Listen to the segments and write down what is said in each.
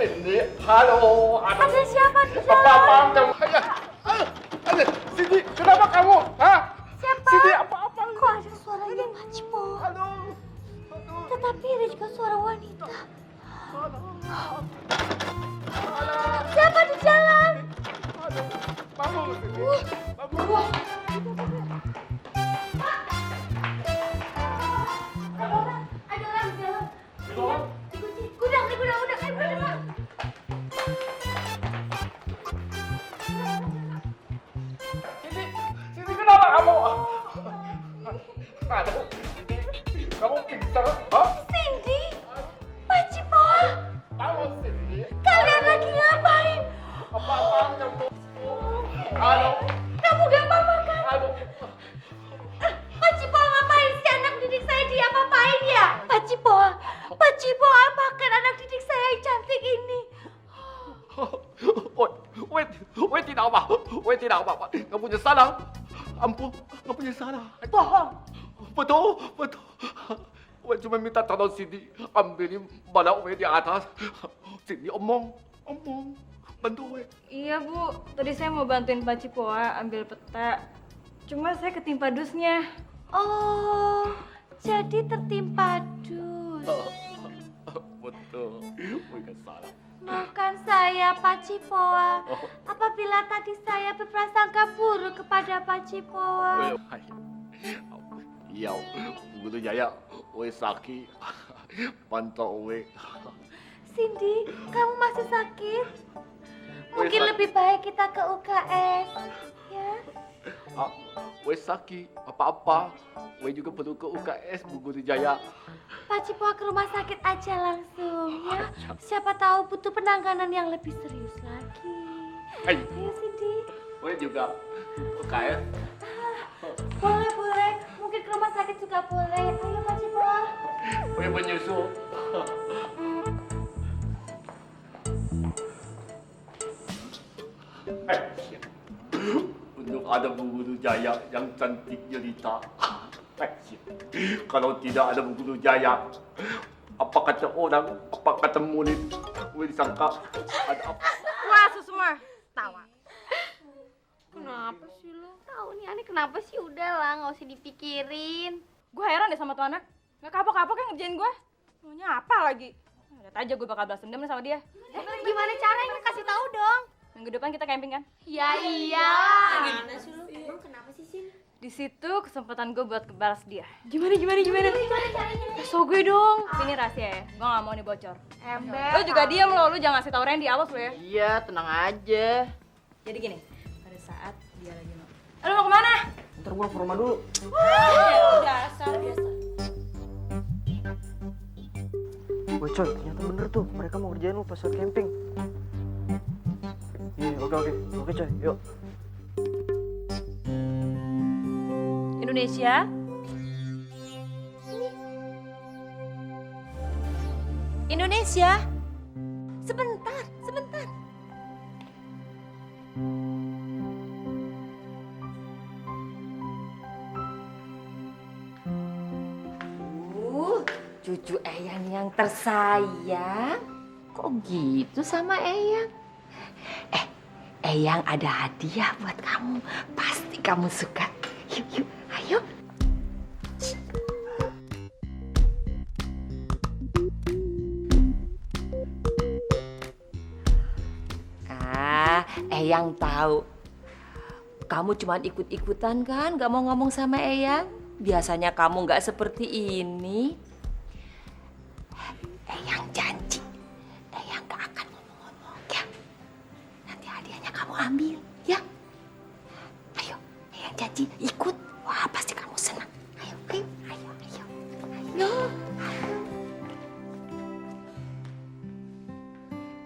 Cindy. Halo. Ada siapa di dalam? Apa-apaan kamu? Cindy, kenapa kamu? Hah? Siapa? Cindy, apa-apa? Kok ada suaranya Pak Cipo? Halo. Tetapi ada juga suara wanita. Halo. Siapa di jalan? Bangun, Cindy. Bangun. Ada orang di dalam. Dikunci. Gudang. Ayo gudang. Cindy, kenapa kamu? Aduh, Cindy, kamu pingsan? Hah? Cindy, Pak Cipo, Halo, Cindy. kalian lagi ngapain? Apa-apaan kamu? Halo. Kamu gak apa-apa kan? Aduh. Pak Cipo ngapain sih anak didik saya diapa-apain ya? Pak Cipo apakan anak didik saya yang cantik ini? Wei tidak apa. Nggak punya salah. Ampun, nggak punya salah. Bohong. Betul. Wei cuma minta tolong Cindy ambilin balak Wei di atas. Cindy omong. Bantu Wei. Iya Bu, tadi saya mau bantuin Pak Cipoa ambil peta. Cuma saya ketimpa dusnya. Oh, jadi tertimpa dus. Betul. Wei nggak salah. Maafkan saya, Pak Cipoa. Apabila tadi saya berprasangka buruk kepada Pak Cipoa. Iya, begitu Jaya. Wei sakit. Pantau Wei. Cindy, kamu masih sakit? Mungkin Wei, lebih baik kita ke UKS, ya? Wei sakit. Apa-apa. Wei juga perlu ke UKS Begitu Jaya. Pak Cipoa ke rumah sakit aja langsung, ya? Siapa tahu butuh penanganan yang lebih serius lagi. Ayo. Ayo, Cindy. Wei juga UKS. Boleh. Mungkin ke rumah sakit juga boleh. Ayo, Pak Cipoa. Wei menyusul. Untuk ada Guru Jaya yang cantik jelita. Kalau tidak ada Guru Jaya, apa kata orang, apa kata murid, Wei disangka ada apa? Wah, semua tawa. Kenapa sih lo? Tahu nih aneh kenapa sih? Udah lah, nggak usah dipikirin. Gue heran deh sama tuh anak. Nggak kapok-kapok yang ngerjain gue. Maunya apa lagi? Lihat aja gue bakal balas dendam nih sama dia. Gimana caranya? Kasih tahu dong. Minggu depan kita camping kan? Ya iya. Gimana sih lo? Emang kenapa sih Sin? Di situ kesempatan gue buat balas dia. Gimana caranya? So gue dong. Tapi ini rahasia ya. Gue nggak mau nih bocor. Ember. Lo juga diam lo jangan kasih tau Randy, awas lo ya. Iya, tenang aja. Jadi gini, pada saat dia lagi mau. Lo mau kemana? Ntar gua ke rumah dulu. Dasar biasa. Woi coy, ternyata bener tuh. Mereka mau kerjain lu pas saat camping. Iya, oke coy, yuk. Indonesia. Indonesia. Sebentar. Cucu Eyang yang tersayang. Kok gitu sama Eyang? Eyang ada hadiah buat kamu. Pasti kamu suka. Yuk, ayo. Eyang tahu. Kamu cuma ikut-ikutan kan? Gak mau ngomong sama Eyang? Biasanya kamu gak seperti ini. Eyang janji, Eyang gak akan ngomong-ngomong ya. Nanti hadiahnya kamu ambil ya. Ayo, Eyang janji ikut. Wah pasti kamu senang. Ayo.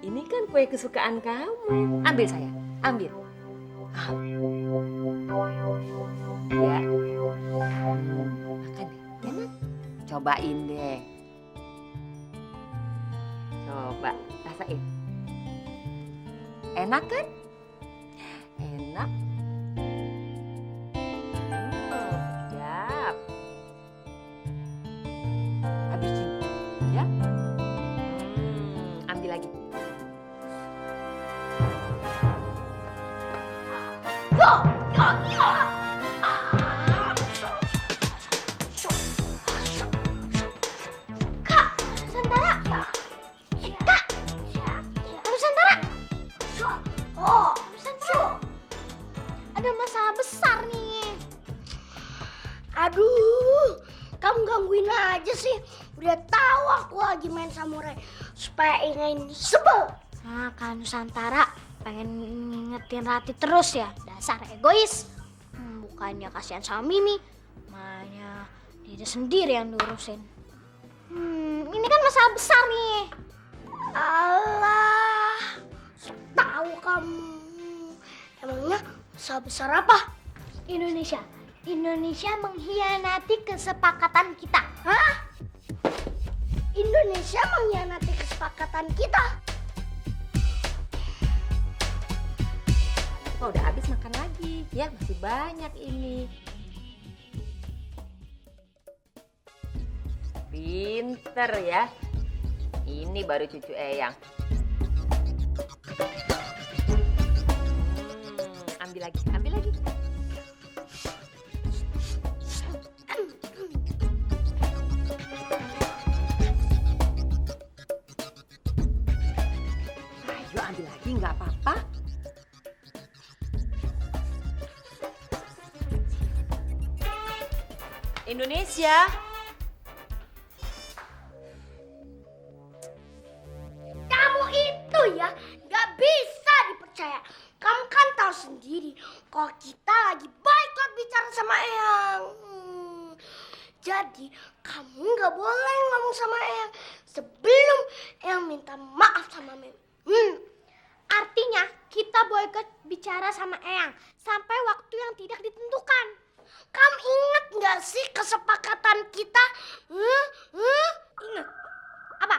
Ini kan kue kesukaan kamu. Ambil sayang, ambil. Ya. Makan deh, enak. Cobain deh. Coba, rasain. Enak kan? Enak. Sedap. Habisin, ya. Ambil lagi. Yo, yo, yo. Kak, Nusantara. Kak, Nusantara. Oh, Nusantara. Ada masalah besar nih. Aduh, kamu gangguin aja sih. Udah tahu aku lagi main samurai supaya ingin sebel. Nah, kan Nusantara pengen ngingetin Rati terus ya. Dasar egois. Bukannya kasihan sama Mimi, makanya dia sendiri yang diurusin. Ini kan masalah besar nih. Alah, tahu kamu. Emangnya masalah besar apa? Indonesia mengkhianati kesepakatan kita. Hah? Indonesia mengkhianati kesepakatan kita? Oh, udah habis makan lagi. Ya, masih banyak ini. Pinter ya. Ini baru cucu Eyang. Ambil lagi, ambil lagi. Ayo ambil lagi, nggak apa-apa. Indonesia. Kamu itu ya nggak bisa dipercaya. Kamu kan tahu sendiri kalau kita lagi boykot bicara sama Eyang. Jadi kamu nggak boleh ngomong sama Eyang sebelum Eyang minta maaf sama Mem. Artinya kita boykot bicara sama Eyang sampai waktu yang tidak ditentukan. Kamu ingat nggak sih kesepakatan kita? Ingat. Apa?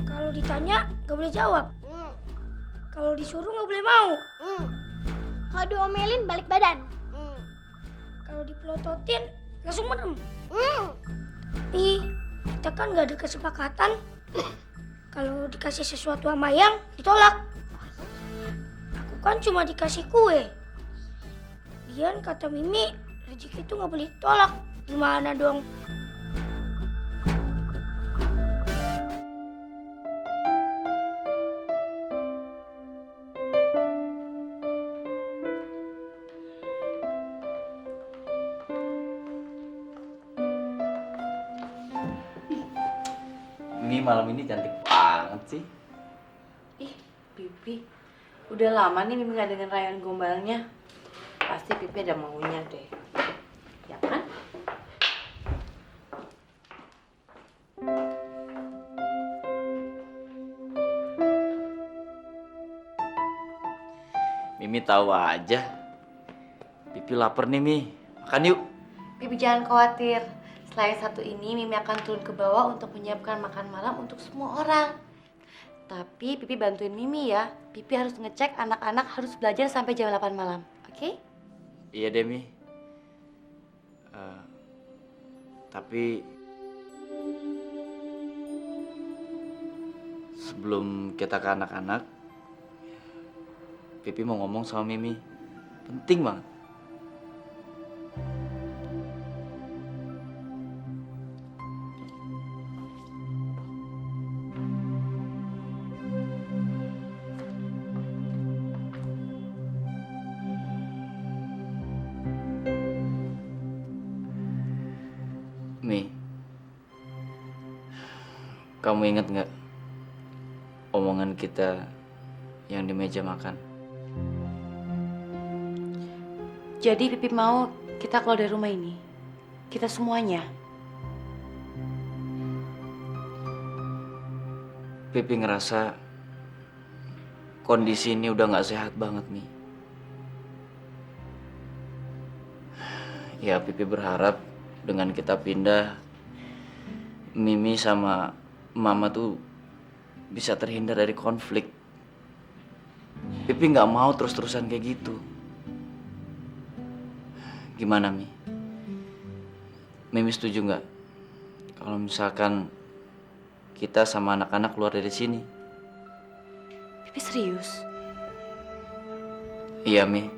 Kalau ditanya nggak boleh jawab. Kalau disuruh nggak boleh mau. Kalau diomelin balik badan. Kalau dipelototin langsung merem. Tapi kita kan nggak ada kesepakatan. Kalau dikasih sesuatu sama Eyang ditolak. Aku kan cuma dikasih kue. Lagian kata Mimi, rezeki itu nggak boleh ditolak. Gimana dong? Ini malam ini cantik banget sih. Ih, Pipi. Udah lama nih Mimi gak denger rayuan gombalnya. Pasti Pipi ada maunya deh. Ya kan? Mimi tahu aja. Pipi lapar nih, Mi. Makan yuk. Pipi jangan khawatir. Selain satu ini, Mimi akan turun ke bawah untuk menyiapkan makan malam untuk semua orang. Tapi Pipi bantuin Mimi ya. Pipi harus ngecek anak-anak harus belajar sampai jam 8 malam. Oke? Iya deh, Mi. Tapi sebelum kita ke anak-anak, Pipi mau ngomong sama Mimi. Penting banget. Mi, kamu ingat nggak omongan kita yang di meja makan? Jadi Pipi mau kita keluar dari rumah ini. Kita semuanya. Pipi ngerasa kondisi ini udah nggak sehat banget, Mi. Ya, Pipi berharap dengan kita pindah, Mimi sama Mama tuh bisa terhindar dari konflik. Pipi nggak mau terus-terusan kayak gitu. Gimana, Mi? Mimi setuju nggak kalau misalkan kita sama anak-anak keluar dari sini? Pipi serius. Iya, Mi.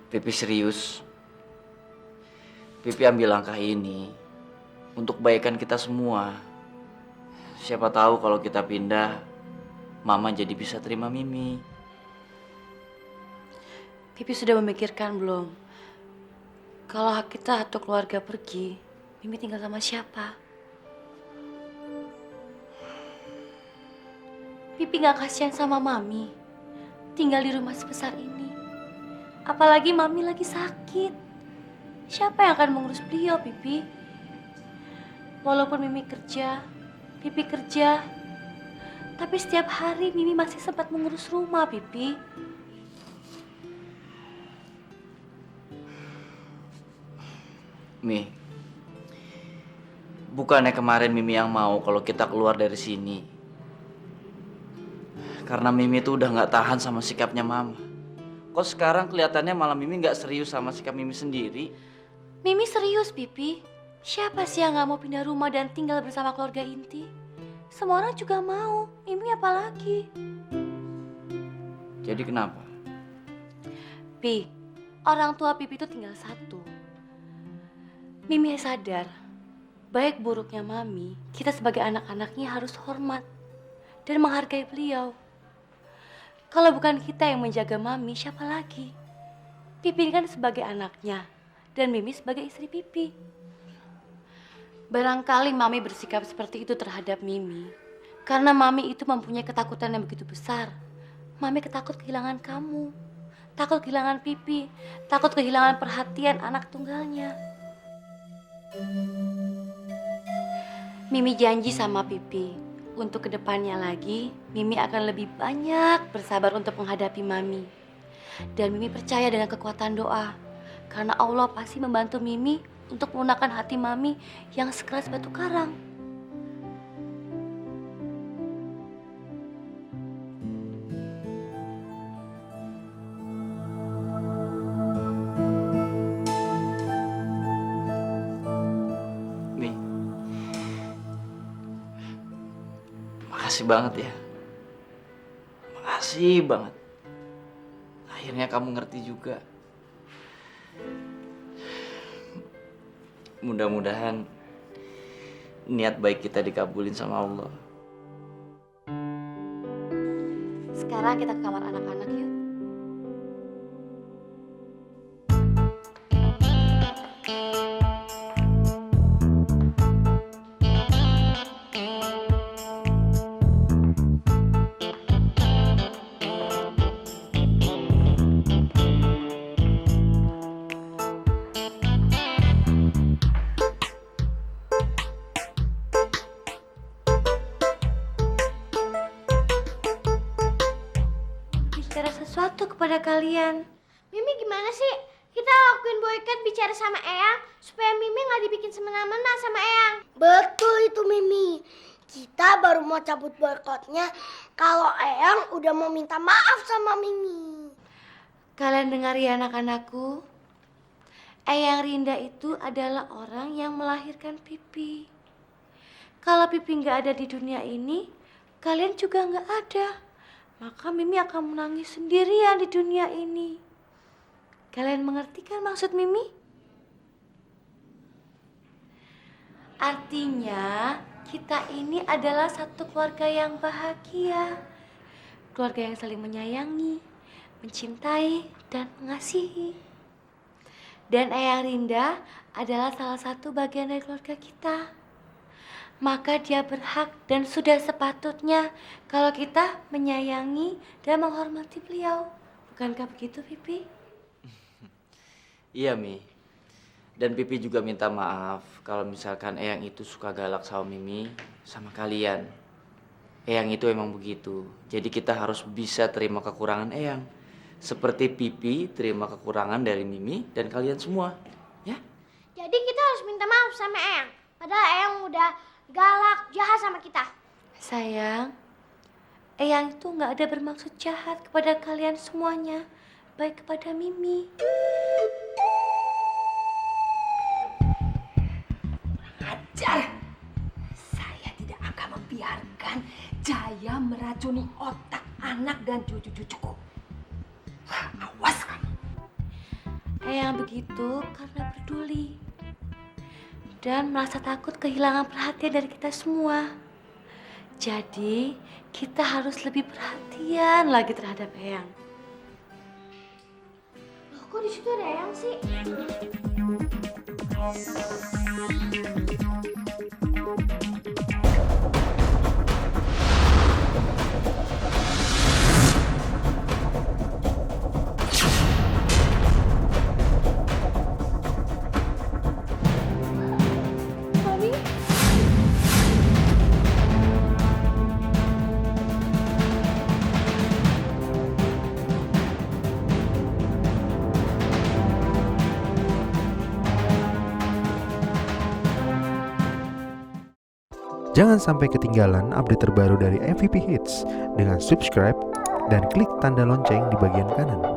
Pipi serius. Pipi ambil langkah ini untuk kebaikan kita semua. Siapa tahu kalau kita pindah, Mama jadi bisa terima Mimi. Pipi sudah memikirkan belum? Kalau kita atau keluarga pergi, Mimi tinggal sama siapa? Pipi gak kasihan sama Mami tinggal di rumah sebesar ini. Apalagi Mami lagi sakit. Siapa yang akan mengurus beliau, Pipi? Walaupun Mimi kerja, Pipi kerja, tapi setiap hari Mimi masih sempat mengurus rumah, Pipi. Mi, bukannya kemarin Mimi yang mau kalau kita keluar dari sini. Karena Mimi tuh udah nggak tahan sama sikapnya Mama. Kok sekarang kelihatannya malah Mimi nggak serius sama sikap Mimi sendiri? Mimi serius, Pipi. Siapa sih yang nggak mau pindah rumah dan tinggal bersama keluarga inti? Semua orang juga mau. Mimi apalagi? Jadi kenapa? Pi, orang tua Pipi itu tinggal satu. Mimi sadar, baik buruknya Mami, kita sebagai anak-anaknya harus hormat dan menghargai beliau. Kalau bukan kita yang menjaga Mami, siapa lagi? Pipi kan sebagai anaknya, dan Mimi sebagai istri Pipi. Barangkali Mami bersikap seperti itu terhadap Mimi, karena Mami itu mempunyai ketakutan yang begitu besar. Mami ketakut kehilangan kamu, takut kehilangan Pipi, takut kehilangan perhatian anak tunggalnya. Mimi janji sama Pipi, untuk kedepannya lagi, Mimi akan lebih banyak bersabar untuk menghadapi Mami. Dan Mimi percaya dengan kekuatan doa, karena Allah pasti membantu Mimi untuk melunakkan hati Mami yang sekeras batu karang. Makasih banget ya. Makasih banget. Akhirnya kamu ngerti juga. Mudah-mudahan niat baik kita dikabulin sama Allah. Sekarang kita ke kamar anak-anak yuk. Bicara sesuatu kepada kalian. Mimi gimana sih? Kita lakuin boycott bicara sama Eyang supaya Mimi nggak dibikin semena-mena sama Eyang. Betul itu Mimi. Kita baru mau cabut boykottnya kalau Eyang udah mau minta maaf sama Mimi. Kalian dengar ya anak-anakku, Eyang Rinda itu adalah orang yang melahirkan Pipi. Kalau Pipi nggak ada di dunia ini, kalian juga nggak ada. Maka Mimi akan menangis sendirian di dunia ini. Kalian mengerti kan maksud Mimi? Artinya, kita ini adalah satu keluarga yang bahagia. Keluarga yang saling menyayangi, mencintai, dan mengasihi. Dan Eyang Rinda adalah salah satu bagian dari keluarga kita. Maka dia berhak dan sudah sepatutnya kalau kita menyayangi dan menghormati beliau. Bukankah begitu, Pipi? Iya, Mi. Dan Pipi juga minta maaf kalau misalkan Eyang itu suka galak sama Mimi, sama kalian. Eyang itu emang begitu. Jadi kita harus bisa terima kekurangan Eyang. Seperti Pipi terima kekurangan dari Mimi dan kalian semua. Ya? Jadi kita harus minta maaf sama Eyang. Padahal Eyang udah galak, jahat sama kita. Sayang, Eyang itu nggak ada bermaksud jahat kepada kalian semuanya. Baik kepada Mimi. Ajar. Saya tidak akan membiarkan Jaya meracuni otak anak dan cucu-cucuku. Eyang begitu karena peduli dan merasa takut kehilangan perhatian dari kita semua. Jadi kita harus lebih perhatian lagi terhadap Eyang. Loh, kok di situ ada Eyang sih? Jangan sampai ketinggalan update terbaru dari MVP Hits dengan subscribe dan klik tanda lonceng di bagian kanan.